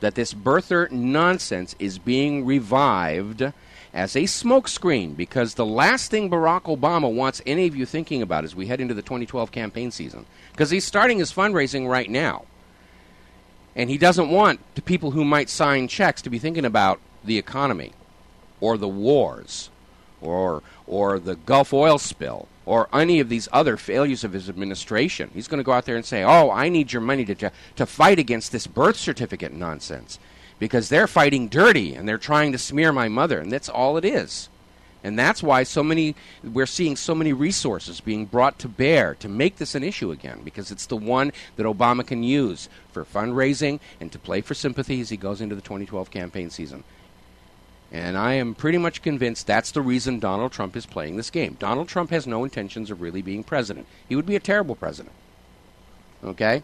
that this birther nonsense is being revived as a smokescreen, because the last thing Barack Obama wants any of you thinking about as we head into the 2012 campaign season, because he's starting his fundraising right now, and he doesn't want the people who might sign checks to be thinking about the economy or the wars or the Gulf oil spill or any of these other failures of his administration. He's going to go out there and say, oh, I need your money to fight against this birth certificate nonsense, because they're fighting dirty and they're trying to smear my mother, and that's all it is. And that's why we're seeing so many resources being brought to bear to make this an issue again, because it's the one that Obama can use for fundraising and to play for sympathy as he goes into the 2012 campaign season. And I am pretty much convinced that's the reason Donald Trump is playing this game. Donald Trump has no intentions of really being president. He would be a terrible president. Okay?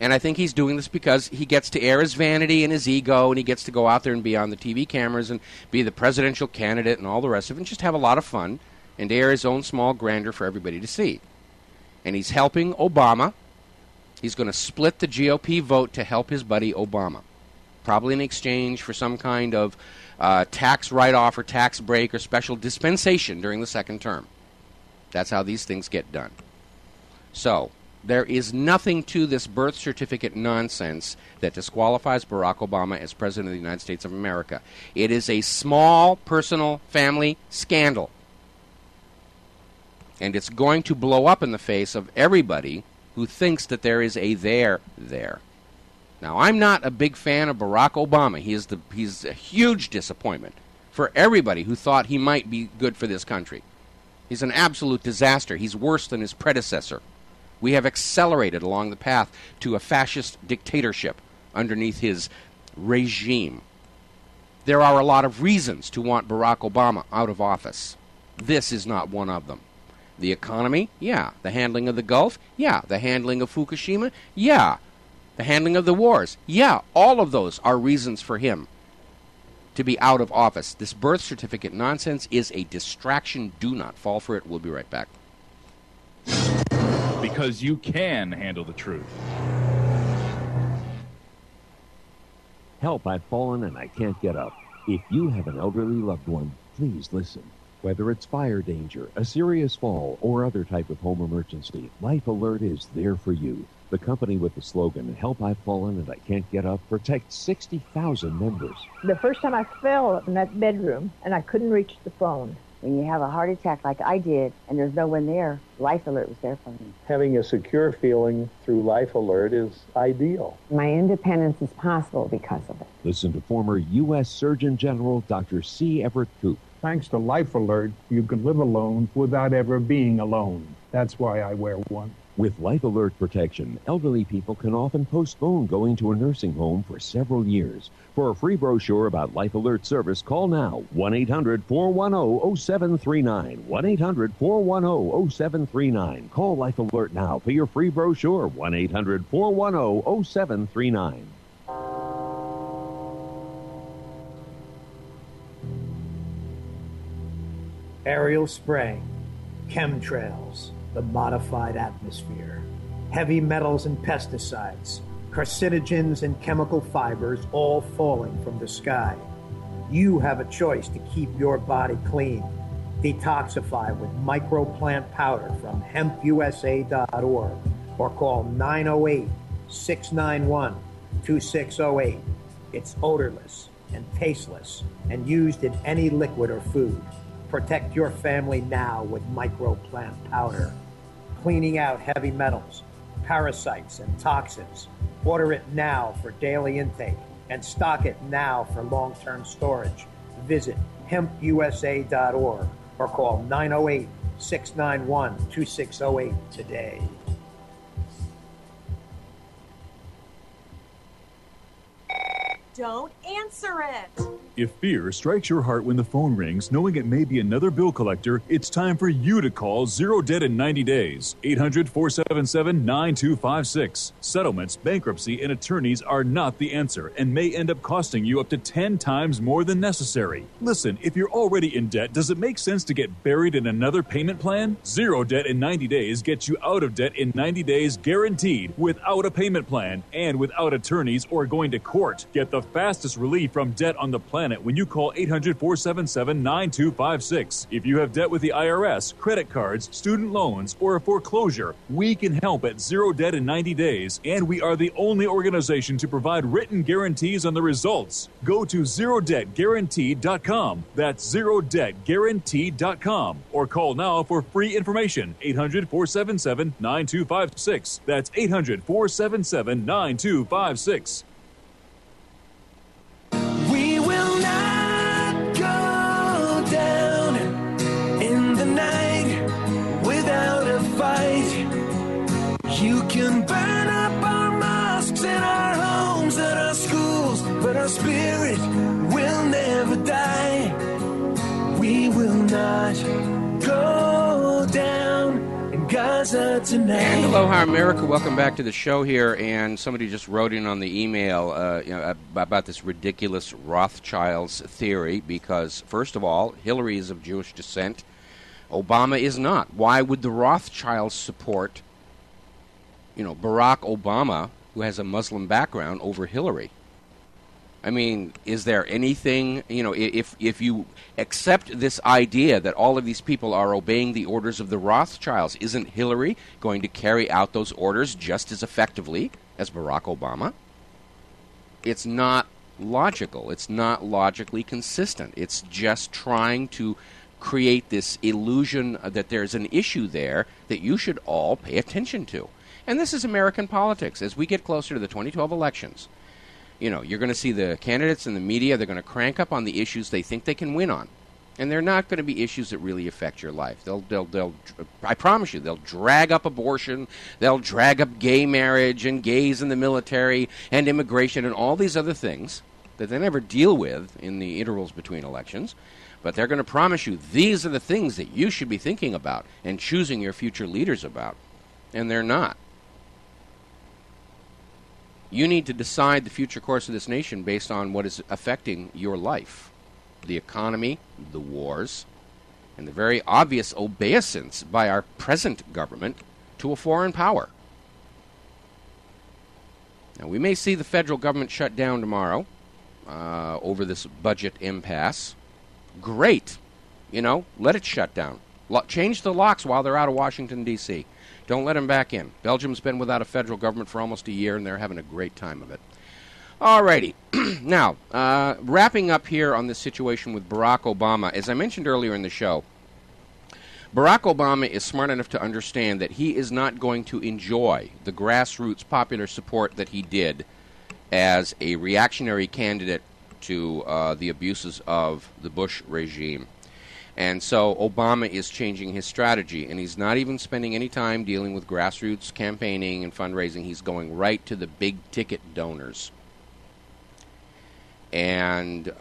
And I think he's doing this because he gets to air his vanity and his ego, and he gets to go out there and be on the TV cameras and be the presidential candidate and all the rest of it, and just have a lot of fun and air his own small grandeur for everybody to see. And he's helping Obama. He's going to split the GOP vote to help his buddy Obama, probably in exchange for some kind of tax write-off or tax break or special dispensation during the second term. That's how these things get done. So there is nothing to this birth certificate nonsense that disqualifies Barack Obama as President of the United States of America. It is a small, personal, family scandal. And it's going to blow up in the face of everybody who thinks that there is a there there. Now, I'm not a big fan of Barack Obama. He's a huge disappointment for everybody who thought he might be good for this country. He's an absolute disaster. He's worse than his predecessor. We have accelerated along the path to a fascist dictatorship underneath his regime. There are a lot of reasons to want Barack Obama out of office. This is not one of them. The economy? Yeah. The handling of the Gulf? Yeah. The handling of Fukushima? Yeah. The handling of the wars? Yeah. All of those are reasons for him to be out of office. This birth certificate nonsense is a distraction. Do not fall for it. We'll be right back. Because you can handle the truth. Help, I've fallen and I can't get up. If you have an elderly loved one, please listen. Whether it's fire danger, a serious fall, or other type of home emergency, Life Alert is there for you. The company with the slogan, Help, I've Fallen and I Can't Get Up, protects 60,000 members. The first time I fell in that bedroom and I couldn't reach the phone. When you have a heart attack like I did and there's no one there, Life Alert was there for me. Having a secure feeling through Life Alert is ideal. My independence is possible because of it. Listen to former U.S. Surgeon General Dr. C. Everett Koop. Thanks to Life Alert, you can live alone without ever being alone. That's why I wear one. With Life Alert protection, elderly people can often postpone going to a nursing home for several years. For a free brochure about Life Alert service, call now 1-800-410-0739. 1-800-410-0739. Call Life Alert now for your free brochure. 1-800-410-0739. Aerial spraying, chemtrails, the modified atmosphere, heavy metals and pesticides, carcinogens and chemical fibers all falling from the sky. You have a choice to keep your body clean. Detoxify with microplant powder from hempusa.org or call 908-691-2608. It's odorless and tasteless and used in any liquid or food. Protect your family now with microplant powder. Cleaning out heavy metals, parasites, and toxins. Order it now for daily intake and stock it now for long-term storage. Visit hempusa.org or call 908-691-2608 today. Don't answer it. If fear strikes your heart when the phone rings, knowing it may be another bill collector, it's time for you to call Zero Debt in 90 days. 800-477-9256. Settlements, bankruptcy, and attorneys are not the answer and may end up costing you up to 10 times more than necessary. Listen, if you're already in debt, does it make sense to get buried in another payment plan? Zero Debt in 90 days gets you out of debt in 90 days guaranteed, without a payment plan and without attorneys or going to court. Get the fastest relief from debt on the planet when you call 800-477-9256. If you have debt with the IRS, credit cards, student loans, or a foreclosure, we can help at Zero Debt in 90 days, and we are the only organization to provide written guarantees on the results. Go to ZeroDebtGuaranteed.com. That's ZeroDebtGuaranteed.com. Or call now for free information. 800-477-9256. That's 800-477-9256. We will not go down in the night without a fight. You can burn up our mosques and our homes and our schools, but our spirit will never die. We will not go down in Gaza tonight. And aloha, America. Welcome back to the show here. And somebody just wrote in on the email about this ridiculous Rothschilds theory because, first of all, Hillary is of Jewish descent. Obama is not. Why would the Rothschilds support, Barack Obama, who has a Muslim background, over Hillary? I mean, is there anything, if you accept this idea that all of these people are obeying the orders of the Rothschilds, isn't Hillary going to carry out those orders just as effectively as Barack Obama? It's not logical. It's not logically consistent. It's just trying to create this illusion that there's an issue there that you should all pay attention to. And this is American politics. As we get closer to the 2012 elections, you're going to see the candidates and the media, they're going to crank up on the issues they think they can win on. And they're not going to be issues that really affect your life. They'll I promise you, they'll drag up abortion, they'll drag up gay marriage and gays in the military and immigration and all these other things that they never deal with in the intervals between elections. But they're going to promise you these are the things that you should be thinking about and choosing your future leaders about. And they're not. You need to decide the future course of this nation based on what is affecting your life. The economy, the wars, and the very obvious obeisance by our present government to a foreign power. Now, we may see the federal government shut down tomorrow over this budget impasse. Great. Let it shut down. Change the locks while they're out of Washington, D.C. Don't let them back in. Belgium's been without a federal government for almost a year, and they're having a great time of it. Alrighty. Now, wrapping up here on this situation with Barack Obama, as I mentioned earlier in the show, Barack Obama is smart enough to understand that he is not going to enjoy the grassroots popular support that he did as a reactionary candidate to the abuses of the Bush regime. And so Obama is changing his strategy, and he's not even spending any time dealing with grassroots campaigning and fundraising. He's going right to the big-ticket donors. And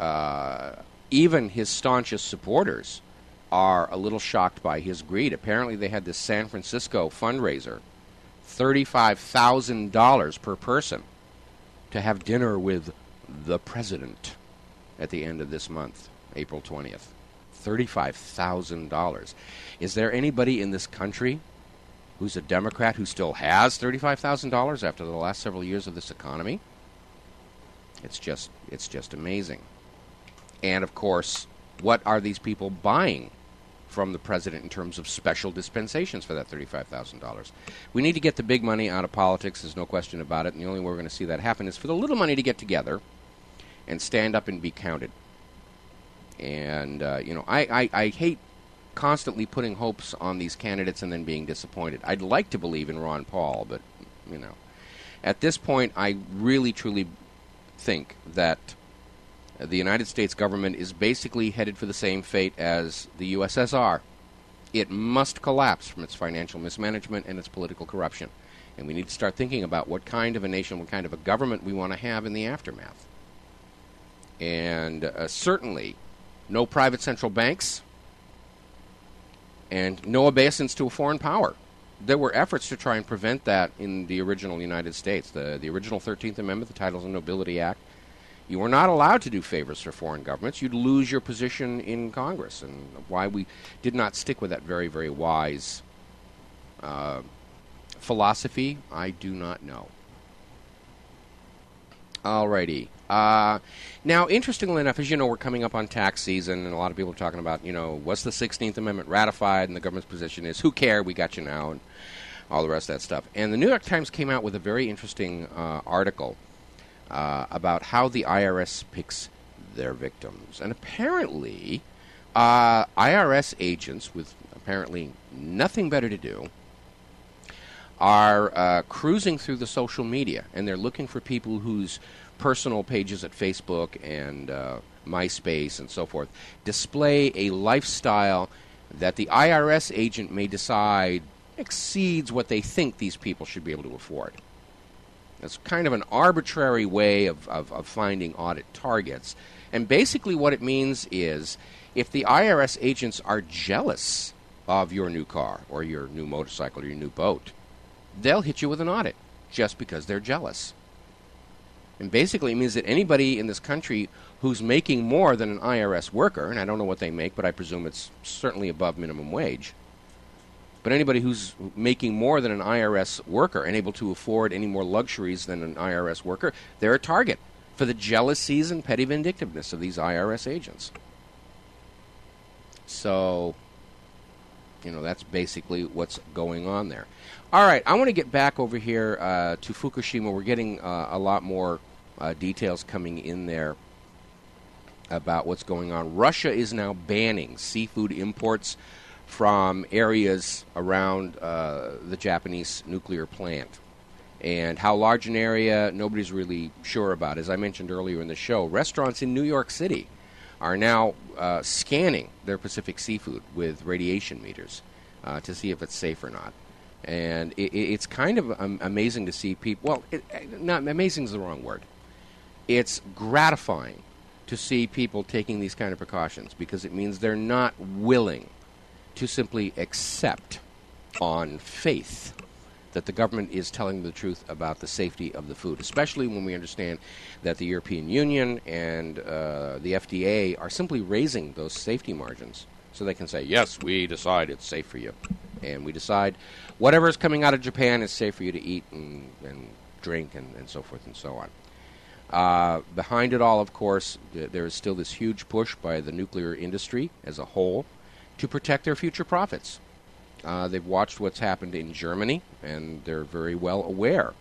even his staunchest supporters are a little shocked by his greed. Apparently they had this San Francisco fundraiser, $35,000 per person, to have dinner with the president at the end of this month, April 20th. $35,000. Is there anybody in this country who's a Democrat who still has $35,000 after the last several years of this economy? It's just amazing. And of course, what are these people buying from the president in terms of special dispensations for that $35,000? We need to get the big money out of politics, there's no question about it, and the only way we're going to see that happen is for the little money to get together and stand up and be counted. And, I hate constantly putting hopes on these candidates and then being disappointed. I'd like to believe in Ron Paul, but, at this point, I really, truly think that the United States government is basically headed for the same fate as the USSR. It must collapse from its financial mismanagement and its political corruption. And we need to start thinking about what kind of a nation, what kind of a government we want to have in the aftermath. And certainly no private central banks and no obeisance to a foreign power. There were efforts to try and prevent that in the original United States. The original 13th Amendment, the Titles and Nobility Act, you were not allowed to do favors for foreign governments. You'd lose your position in Congress. And why we did not stick with that very, very wise philosophy, I do not know. Alrighty. Now, interestingly enough, as you know, we're coming up on tax season, and a lot of people are talking about, was the 16th Amendment ratified? And the government's position is, who cares? We got you now, and all the rest of that stuff. And the New York Times came out with a very interesting article about how the IRS picks their victims. And apparently, IRS agents with apparently nothing better to do are cruising through the social media, and they're looking for people whose personal pages at Facebook and MySpace and so forth display a lifestyle that the IRS agent may decide exceeds what they think these people should be able to afford. It's kind of an arbitrary way of finding audit targets. And basically what it means is if the IRS agents are jealous of your new car or your new motorcycle or your new boat, they'll hit you with an audit just because they're jealous. And basically it means that anybody in this country who's making more than an IRS worker, and I don't know what they make, but I presume it's certainly above minimum wage, but anybody who's making more than an IRS worker and able to afford any more luxuries than an IRS worker, they're a target for the jealousies and petty vindictiveness of these IRS agents. So, that's basically what's going on there. All right, I want to get back over here to Fukushima. We're getting a lot more details coming in there about what's going on. Russia is now banning seafood imports from areas around the Japanese nuclear plant. And how large an area, nobody's really sure about. As I mentioned earlier in the show, restaurants in New York City are now scanning their Pacific seafood with radiation meters to see if it's safe or not. And it's kind of amazing to see people. Well, not amazing is the wrong word. It's gratifying to see people taking these kind of precautions because it means they're not willing to simply accept on faith that the government is telling the truth about the safety of the food, especially when we understand that the European Union and the FDA are simply raising those safety margins so they can say, yes, we decide it's safe for you. And we decide whatever is coming out of Japan is safe for you to eat and drink and so forth and so on. Behind it all, of course, there is still this huge push by the nuclear industry as a whole to protect their future profits. They've watched what's happened in Germany, and they're very well aware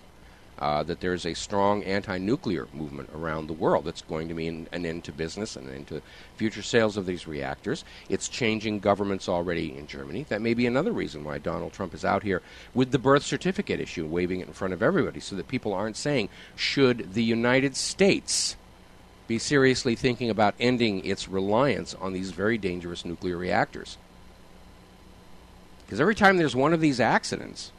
that there's a strong anti-nuclear movement around the world that's going to mean an end to business and an end to future sales of these reactors. It's changing governments already in Germany. That may be another reason why Donald Trump is out here with the birth certificate issue, waving it in front of everybody so that people aren't saying, should the United States be seriously thinking about ending its reliance on these very dangerous nuclear reactors? Because every time there's one of these accidents,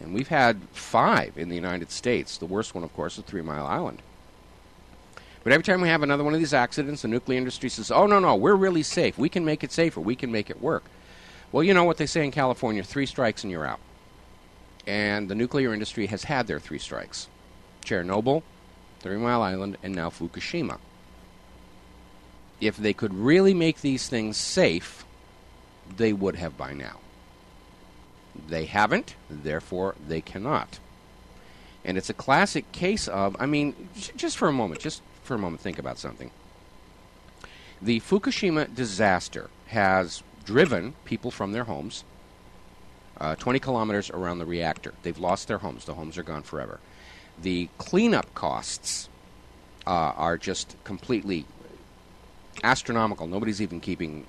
and we've had 5 in the United States, the worst one, of course, is 3 Mile Island. But every time we have another one of these accidents, the nuclear industry says, oh, no, we're really safe. We can make it safer. We can make it work. Well, you know what they say in California, 3 strikes and you're out. And the nuclear industry has had their 3 strikes. Chernobyl, 3 Mile Island, and now Fukushima. If they could really make these things safe, they would have by now. They haven't, therefore they cannot. And it's a classic case of, just for a moment, think about something. The Fukushima disaster has driven people from their homes 20 kilometers around the reactor. They've lost their homes. The homes are gone forever. The cleanup costs are just completely astronomical. Nobody's even keeping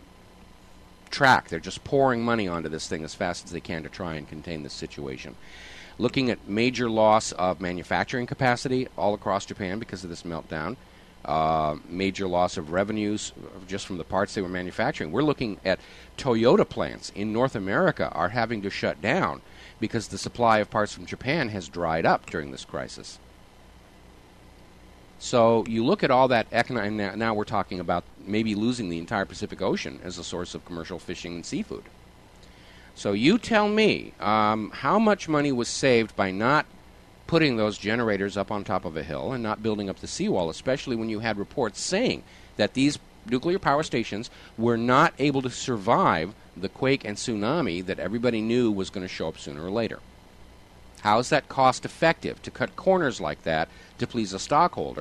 track. They're just pouring money onto this thing as fast as they can to try and contain this situation. Looking at major loss of manufacturing capacity all across Japan because of this meltdown, major loss of revenues just from the parts they were manufacturing. We're looking at Toyota plants in North America are having to shut down because the supply of parts from Japan has dried up during this crisis. So you look at all that economic. Now we're talking about maybe losing the entire Pacific Ocean as a source of commercial fishing and seafood. So you tell me how much money was saved by not putting those generators up on top of a hill and not building up the seawall, especially when you had reports saying that these nuclear power stations were not able to survive the quake and tsunami that everybody knew was going to show up sooner or later. How is that cost effective to cut corners like that to please a stockholder